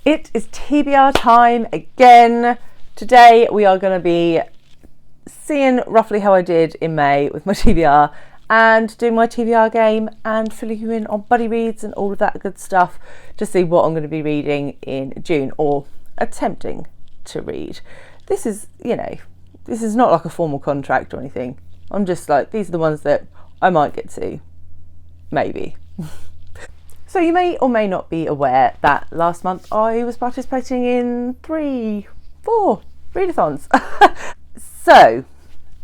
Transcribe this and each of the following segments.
It is TBR time again. Today we are going to be seeing roughly how I did in May with my TBR and doing my TBR game and filling you in on buddy reads and all of that good stuff to see what I'm going to be reading in June or attempting to read. This is, this is not like a formal contract or anything. I'm just like, these are the ones that I might get to, maybe. So you may or may not be aware that last month I was participating in 4 readathons. So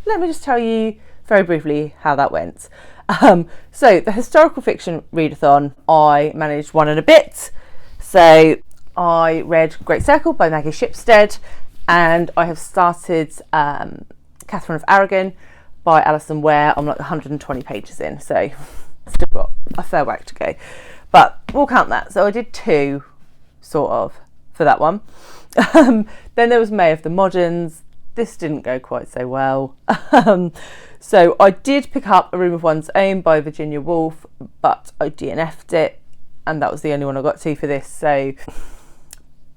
let me just tell you very briefly how that went. So the historical fiction readathon, I managed 1 and a bit. So I read Great Circle by Maggie Shipstead, and I have started Katherine of Aragon by Alison, Weir. I'm like 120 pages in, so still got a fair whack to go. But we'll count that. So I did 2, sort of, for that one. Then there was May of the Moderns. This didn't go quite so well. So I did pick up A Room of One's Own by Virginia Woolf, but I DNF'd it, and that was the only one I got to for this. So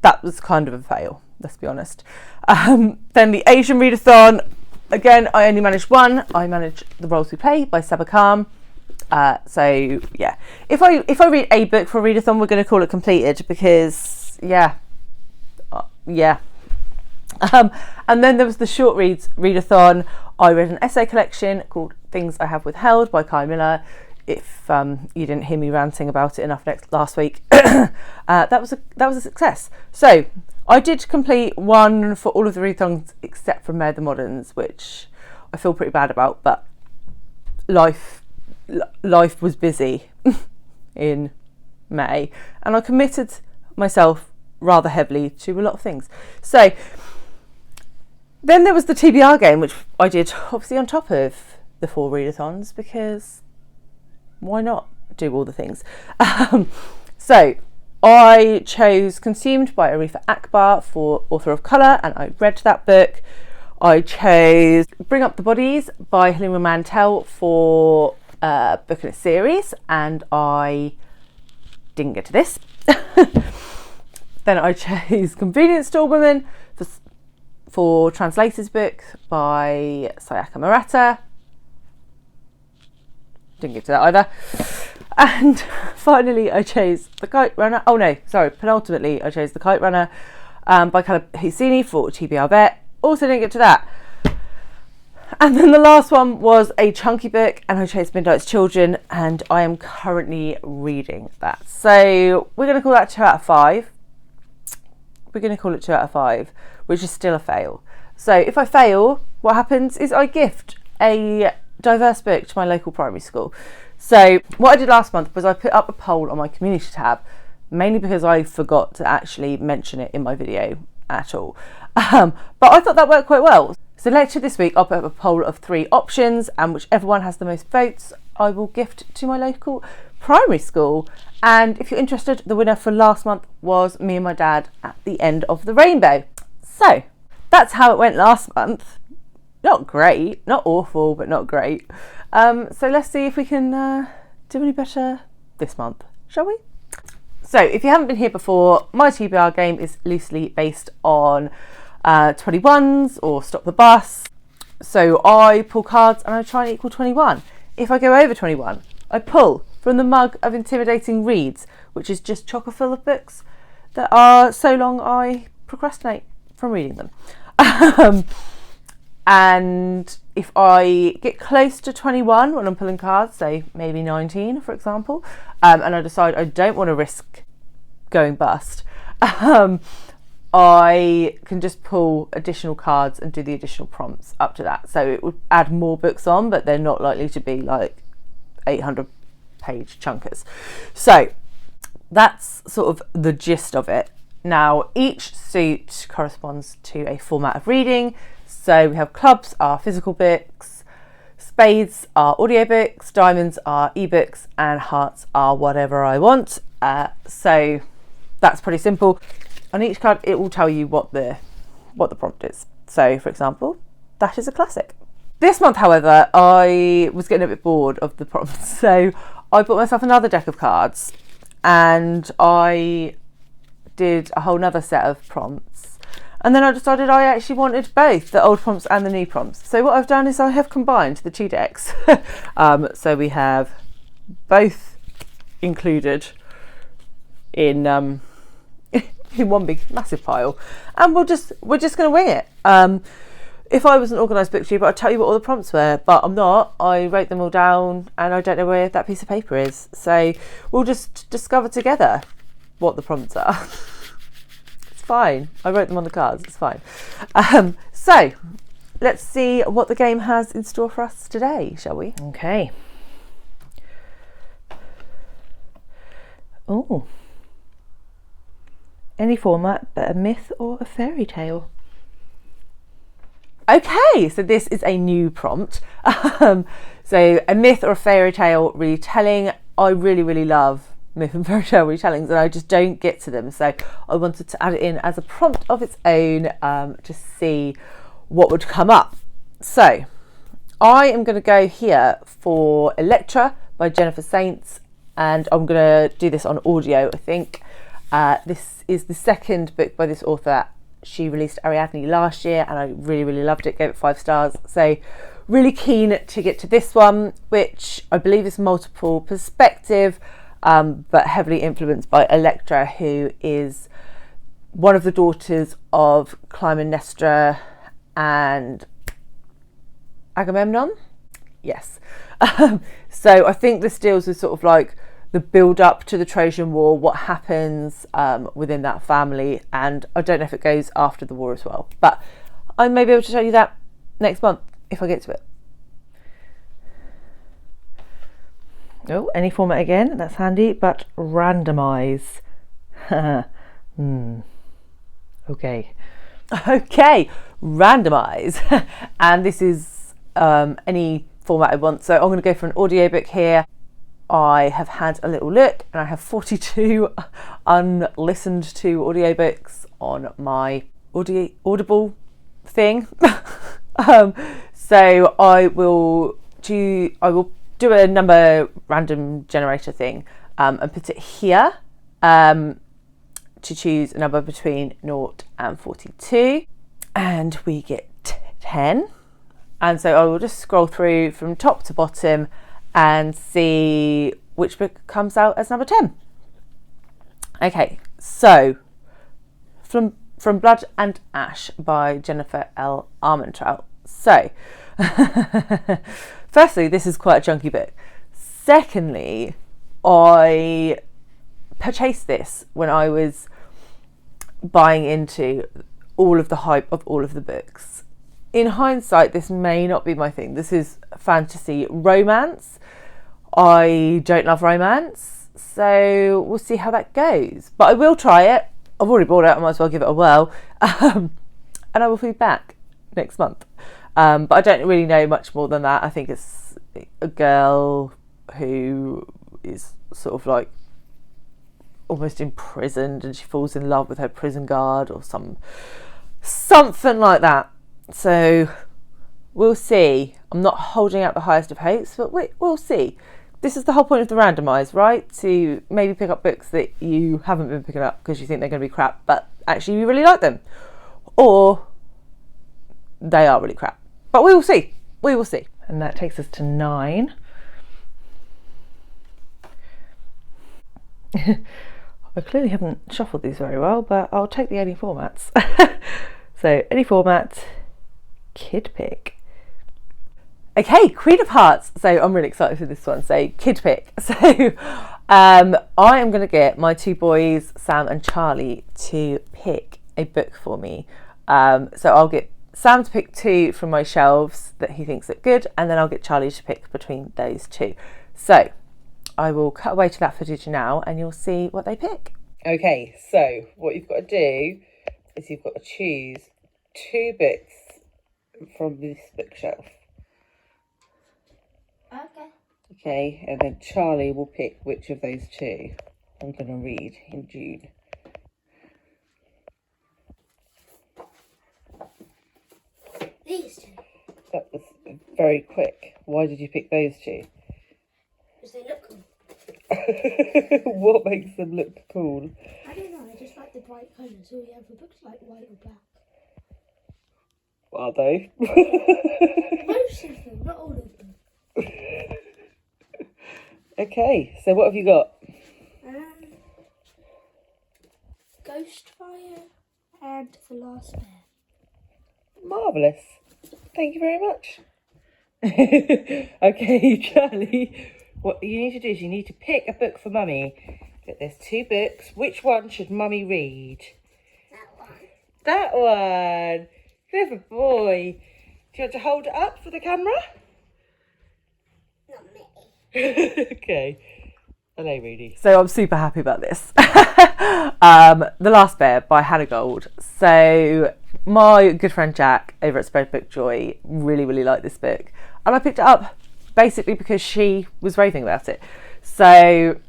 that was kind of a fail, let's be honest. Then the Asian readathon, again, I only managed 1. I managed The Roles We Play by Saaba. So yeah, if I read a book for a readathon, we're going to call it completed because yeah. And then there was the short reads readathon. I read an essay collection called Things I Have Withheld by Kai Miller. If you didn't hear me ranting about it enough last week, that was a success. So I did complete 1 for all of the readathons except for May of the Moderns, which I feel pretty bad about, but life was busy in May, and I committed myself rather heavily to a lot of things. So then there was the TBR game, which I did obviously on top of the 4 readathons, because why not do all the things? So I chose Consumed by Arifa Akbar for Author of Colour, and I read that book. I chose Bring Up the Bodies by Hilary Mantel for book in a series, and I didn't get to this. Then I chose Convenience Store Woman for Translator's Book by Sayaka Murata. Didn't get to that either. And finally I chose The Kite Runner. Oh no, sorry, penultimately I chose The Kite Runner by Caleb Husseini for TBR Vet. Also didn't get to that. And then the last one was a chunky book, and I chose Midnight's Children, and I am currently reading that. So we're going to call that 2 out of 5. We're going to call it 2 out of 5, which is still a fail. So if I fail, what happens is I gift a diverse book to my local primary school. So what I did last month was I put up a poll on my community tab, mainly because I forgot to actually mention it in my video at all. But I thought that worked quite well. So later this week I'll put up a poll of 3 options, and whichever one has the most votes I will gift to my local primary school. And if you're interested, the winner for last month was me and my dad at the end of the rainbow. So that's how it went last month. Not great, not awful, but not great. So let's see if we can do any better this month, shall we? So if you haven't been here before, my TBR game is loosely based on 21's or Stop the Bus. So I pull cards and I try and equal 21. If I go over 21, I pull from the mug of intimidating reads, which is just chock full of books that are so long I procrastinate from reading them. And if I get close to 21 when I'm pulling cards, say maybe 19 for example, and I decide I don't want to risk going bust, I can just pull additional cards and do the additional prompts up to that. So it would add more books on, but they're not likely to be like 800 page chunkers. So that's sort of the gist of it. Now each suit corresponds to a format of reading. So we have clubs are physical books, spades are audiobooks, diamonds are ebooks, and hearts are whatever I want. So that's pretty simple. On each card it will tell you what the prompt is. So for example, that is a classic. This month, however, I was getting a bit bored of the prompts, so I bought myself another deck of cards, and I did a whole nother set of prompts. And then I decided I actually wanted both the old prompts and the new prompts. So what I've done is I have combined the 2 decks. So we have both included in in one big massive pile, and we're just going to wing it. If I was an organised booktuber, I'd tell you what all the prompts were, but I'm not. I wrote them all down and I don't know where that piece of paper is. So we'll just discover together what the prompts are. It's fine. I wrote them on the cards. It's fine. So let's see what the game has in store for us today, shall we? Okay. Oh. Any format but a myth or a fairy tale. Okay, so this is a new prompt. So a myth or a fairy tale retelling. I really love myth and fairy tale retellings, and I just don't get to them. So I wanted to add it in as a prompt of its own to see what would come up. So I am going to go here for Electra by Jennifer Saints, and I'm going to do this on audio, I think. This is the second book by this author. She released Ariadne last year and I really loved it, gave it 5 stars. So really keen to get to this one, which I believe is multiple perspective, but heavily influenced by Electra, who is one of the daughters of Clytemnestra and Agamemnon. Yes. So I think this deals with sort of like the build up to the Trojan War, what happens within that family, and I don't know if it goes after the war as well, but I may be able to tell you that next month if I get to it. Oh, any format again, that's handy, but randomise. Okay, randomise. And this is any format I want, so I'm going to go for an audiobook here. I have had a little look and I have 42 unlistened to audiobooks on my Audible thing. So I will do a number random generator thing and put it here to choose a number between 0 and 42, and we get 10. And so I will just scroll through from top to bottom and see which book comes out as number 10. Okay, so from Blood and Ash by Jennifer L. Armentrout. So, firstly, this is quite a chunky book. Secondly, I purchased this when I was buying into all of the hype of all of the books. In hindsight, this may not be my thing. This is fantasy romance. I don't love romance, so we'll see how that goes. But I will try it. I've already bought it, I might as well give it a whirl. And I will be back next month. But I don't really know much more than that. I think it's a girl who is sort of like almost imprisoned and she falls in love with her prison guard or something like that. So we'll see. I'm not holding out the highest of hopes, but we'll see. This is the whole point of the randomise, right? To maybe pick up books that you haven't been picking up because you think they're going to be crap, but actually you really like them. Or they are really crap. But we will see. We will see. And that takes us to 9. I clearly haven't shuffled these very well, but I'll take the any formats. So any format, kid pick. Okay, Queen of Hearts. So I'm really excited for this one. So kid pick. So I am going to get my 2 boys, Sam and Charlie, to pick a book for me. So I'll get Sam to pick 2 from my shelves that he thinks look good, and then I'll get Charlie to pick between those 2. So I will cut away to that footage now and you'll see what they pick. Okay, so what you've got to do is you've got to choose 2 books from this bookshelf. Okay, and then Charlie will pick which of those 2 I'm going to read in June. These 2. That was very quick. Why did you pick those 2? Because they look cool. What makes them look cool? I don't know, I just like the bright colours, all you have for books like white or black. Are they? Most of them, not all of them. Okay, so what have you got? Ghostfire and The Last Bear. Marvellous. Thank you very much. Okay, Charlie, what you need to do is you need to pick a book for Mummy. But there's 2 books. Which one should Mummy read? That one. That one. Clever boy. Do you want to hold it up for the camera? Not me. Okay. Hello, Rudy. So I'm super happy about this. The Last Bear by Hannah Gold. So my good friend Jack over at Spread Book Joy really liked this book. And I picked it up basically because she was raving about it. So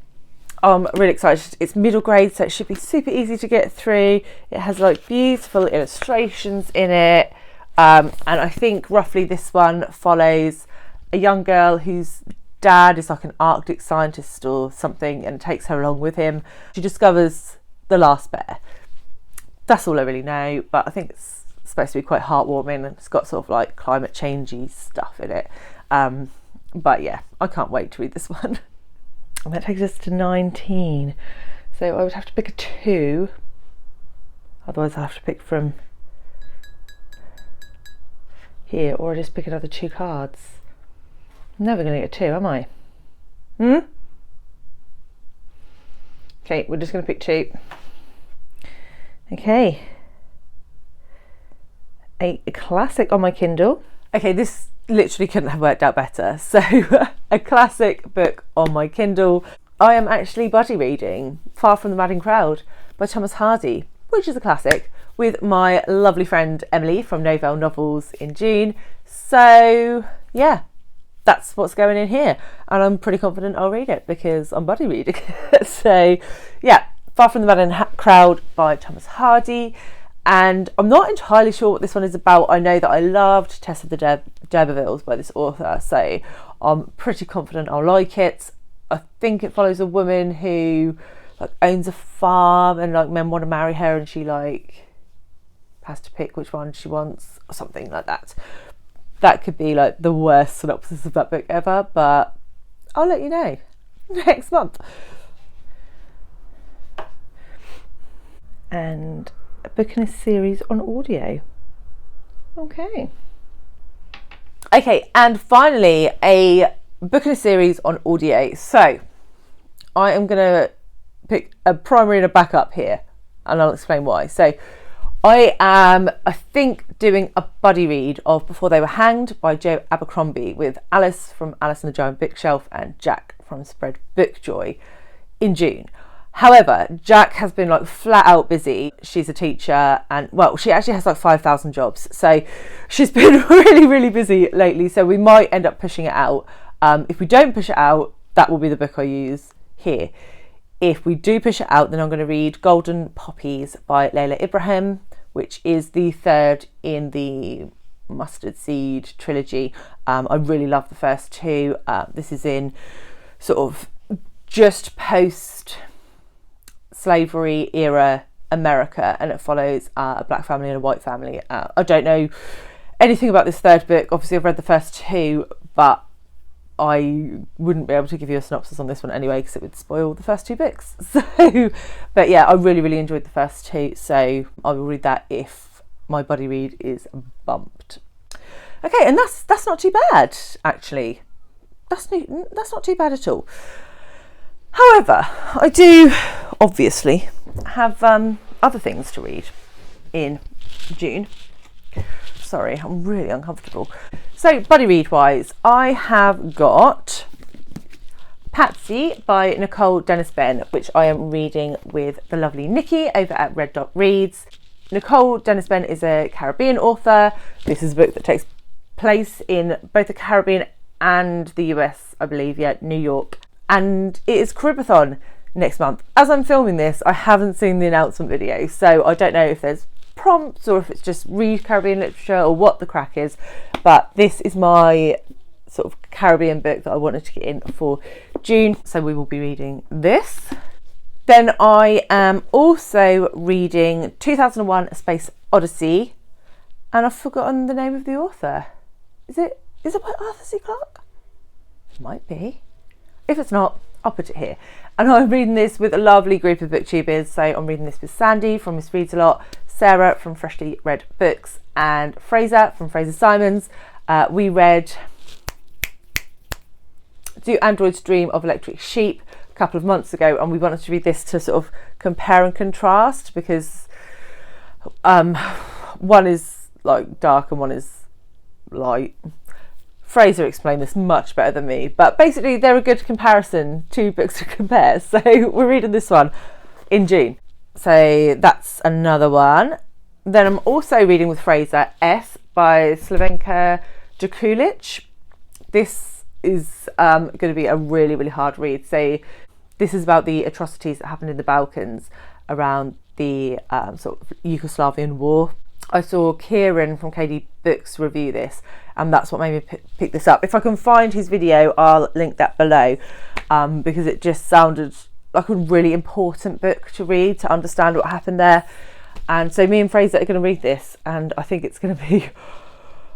I'm really excited. It's middle grade, so it should be super easy to get through. It has like beautiful illustrations in it. And I think roughly this one follows a young girl whose dad is like an Arctic scientist or something and takes her along with him. She discovers the last bear. That's all I really know, but I think it's supposed to be quite heartwarming and it's got sort of like climate changey stuff in it. But yeah, I can't wait to read this one. And that takes us to 19. So I would have to pick a 2. Otherwise I'll have to pick from here, or I just pick another 2 cards. I'm never going to get a 2, am I? Okay, we're just going to pick 2. Okay. A classic on my Kindle. Okay, this literally couldn't have worked out better. So, a classic book on my Kindle. I am actually buddy reading Far From the Madding Crowd by Thomas Hardy, which is a classic, with my lovely friend Emily from Novell Novels in June. So, yeah. That's what's going in here, and I'm pretty confident I'll read it because I'm buddy reading it. So yeah, Far From the Madding Crowd by Thomas Hardy, and I'm not entirely sure what this one is about. I know that I loved Tess of the D'Urbervilles by this author, so I'm pretty confident I'll like it. I think it follows a woman who like owns a farm and like men want to marry her and she like has to pick which one she wants or something like that. That could be like the worst synopsis of that book ever, but I'll let you know next month. And a book in a series on audio. Okay, and finally a book in a series on audio. So I am going to pick a primary and a backup here, and I'll explain why. So I am, I think, doing a buddy read of Before They Were Hanged by Joe Abercrombie with Alice from Alice and the Giant Bookshelf and Jack from Spread Book Joy in June. However, Jack has been like flat out busy. She's a teacher and, well, she actually has like 5,000 jobs. So she's been really busy lately. So we might end up pushing it out. If we don't push it out, that will be the book I use here. If we do push it out, then I'm going to read Golden Poppies by Layla Ibrahim, which is the 3rd in the Mustard Seed trilogy. I really love the first 2. This is in sort of just post-slavery era America, and it follows a black family and a white family. I don't know anything about this 3rd book. Obviously, I've read the first 2, but I wouldn't be able to give you a synopsis on this one anyway because it would spoil the first 2 books. So, but yeah, I really enjoyed the first 2, so I will read that if my buddy read is bumped. Okay, and that's not too bad actually. That's not too bad at all. However, I do obviously have other things to read in June. Sorry, I'm really uncomfortable. So, buddy read wise, I have got Patsy by Nicole Dennis Benn, which I am reading with the lovely Nikki over at Red Dot Reads. Nicole Dennis Benn is a Caribbean author. This is a book that takes place in both the Caribbean and the US, I believe, New York. And it is Readathons next month. As I'm filming this, I haven't seen the announcement video, so I don't know if there's prompts or if it's just read Caribbean literature or what the crack is, but this is my sort of Caribbean book that I wanted to get in for June, so we will be reading this. Then I am also reading 2001: A Space Odyssey, and I've forgotten the name of the author. Is it by Arthur C. Clarke? It might be. If it's not, I'll put it here. And I'm reading this with a lovely group of booktubers. So I'm reading this with Sandy from Miss Reads a Lot, Sarah from Freshly Read Books, and Fraser from Fraser Simons. We read Do Androids Dream of Electric Sheep a couple of months ago, and we wanted to read this to sort of compare and contrast, because one is like dark and one is light. Fraser explained this much better than me, but basically they're a good comparison, two books to compare. So we're reading this one in June. So that's another one. Then I'm also reading with Fraser S by Slavenka Djukulic. This is going to be a really, really hard read. So this is about the atrocities that happened in the Balkans around the sort of Yugoslavian war. I saw Kieran from KD Books review this, and that's what made me pick this up. If I can find his video, I'll link that below, because it just sounded like a really important book to read to understand what happened there. And so me and Fraser are going to read this, and I think it's going to be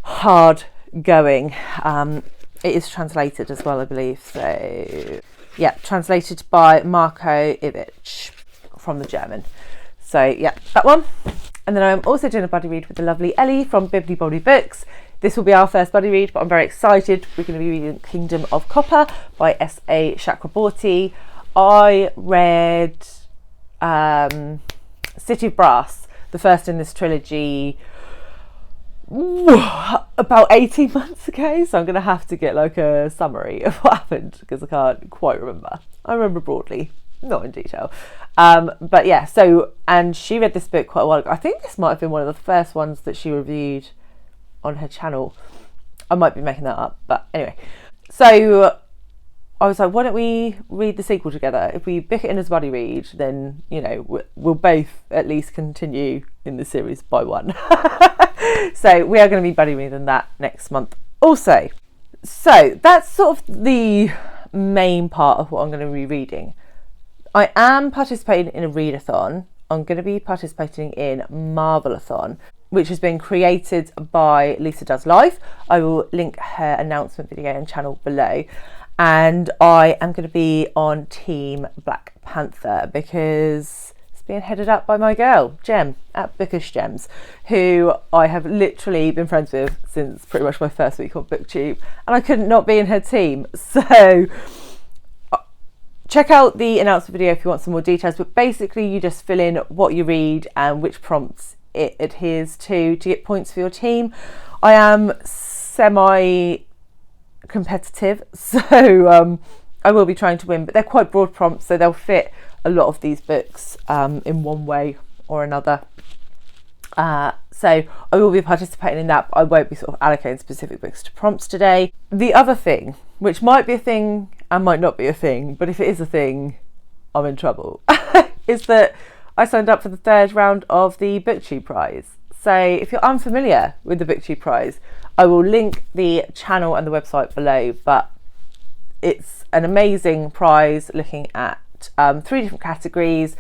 hard going. It is translated as well, I believe. So yeah, translated by Marko Ivic from the German. So yeah, that one. And then I'm also doing a buddy read with the lovely Ellie from Bibbly Bobbly Books. This will be our first buddy read, but I'm very excited. We're going to be reading Kingdom of Copper by S.A. Chakraborty. I read City of Brass, the first in this trilogy, about 18 months ago. So I'm going to have to get like a summary of what happened, because I can't quite remember. I remember broadly, not in detail. But yeah, so, and she read this book quite a while ago. I think this might have been one of the first ones that she reviewed on her channel. I might be making that up, but anyway. So I was like, why don't we read the sequel together? If we pick it in as a buddy read, then, you know, we'll both at least continue in the series by one. So we are going to be buddy reading that next month also. So that's sort of the main part of what I'm going to be reading. I am participating in a readathon. I'm going to be participating in Marvelathon, which has been created by Lisa Does Life. I will link her announcement video and channel below. And I am going to be on Team Black Panther, because it's being headed up by my girl, Gem, at Bookish Gems, who I have literally been friends with since pretty much my first week on BookTube, and I couldn't not be in her team. So check out the announcement video if you want some more details, but basically you just fill in what you read and which prompts it adheres to get points for your team. I am semi-competitive, so I will be trying to win, but they're quite broad prompts, so they'll fit a lot of these books in one way or another. So I will be participating in that, but I won't be sort of allocating specific books to prompts today. The other thing, which might be a thing and might not be a thing, but if it is a thing, I'm in trouble, is that I signed up for the third round of the BookTube prize. So if you're unfamiliar with the BookTube prize, I will link the channel and the website below, but it's an amazing prize looking at 3 different categories,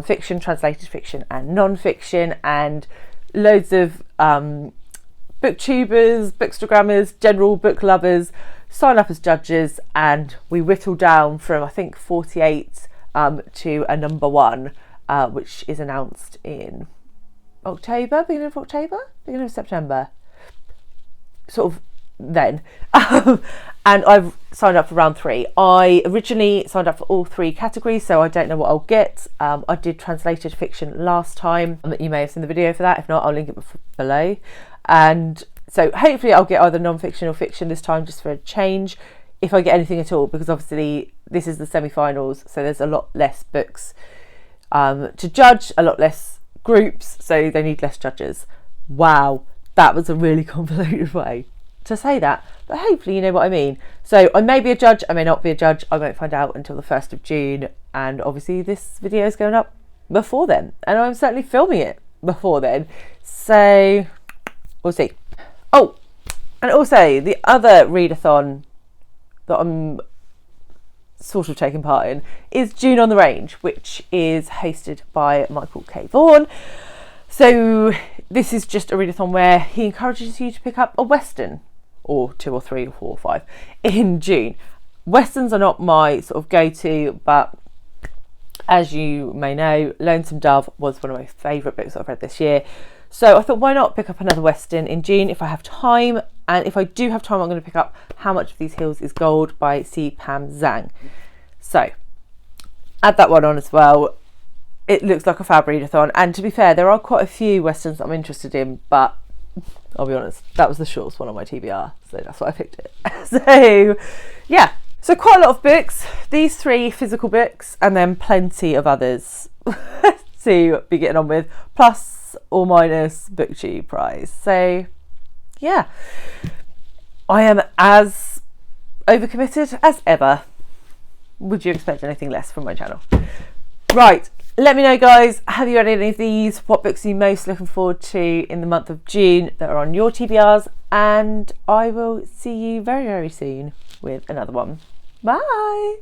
fiction, translated fiction and non-fiction, and loads of booktubers, bookstagrammers, general book lovers sign up as judges, and we whittle down from I think 48 to a number 1, which is announced in October, beginning of September, sort of then. And I've signed up for round 3. I originally signed up for all 3 categories, so I don't know what I'll get. I did translated fiction last time, you may have seen the video for that. If not, I'll link it below. And so hopefully I'll get either non-fiction or fiction this time, just for a change, if I get anything at all, because obviously this is the semi-finals, so there's a lot less books to judge, a lot less groups, so they need less judges. Wow, that was a really convoluted way to say that, but hopefully you know what I mean. So I may be a judge, I may not be a judge. I won't find out until the 1st of June, and obviously this video is going up before then, and I'm certainly filming it before then, so we'll see. Oh, and also the other readathon that I'm sort of taking part in, is June on the Range, which is hosted by Michael K. Vaughan. So this is just a readathon where he encourages you to pick up a Western, or 2 or 3 or 4 or 5 in June. Westerns are not my sort of go-to, but as you may know, Lonesome Dove was one of my favourite books I've read this year. So I thought, why not pick up another Western in June if I have time? And if I do have time, I'm going to pick up How Much of These Hills is Gold by C. Pam Zhang. So add that one on as well. It looks like a fab readathon. And to be fair, there are quite a few Westerns that I'm interested in, but I'll be honest, that was the shortest one on my TBR. So that's why I picked it. So yeah. So quite a lot of books, these 3 physical books, and then plenty of others to be getting on with, plus or minus BookTube prize. So yeah, I am as overcommitted as ever. Would you expect anything less from my channel? Right, let me know guys, have you read any of these? What books are you most looking forward to in the month of June that are on your TBRs? And I will see you very, very soon with another one. Bye!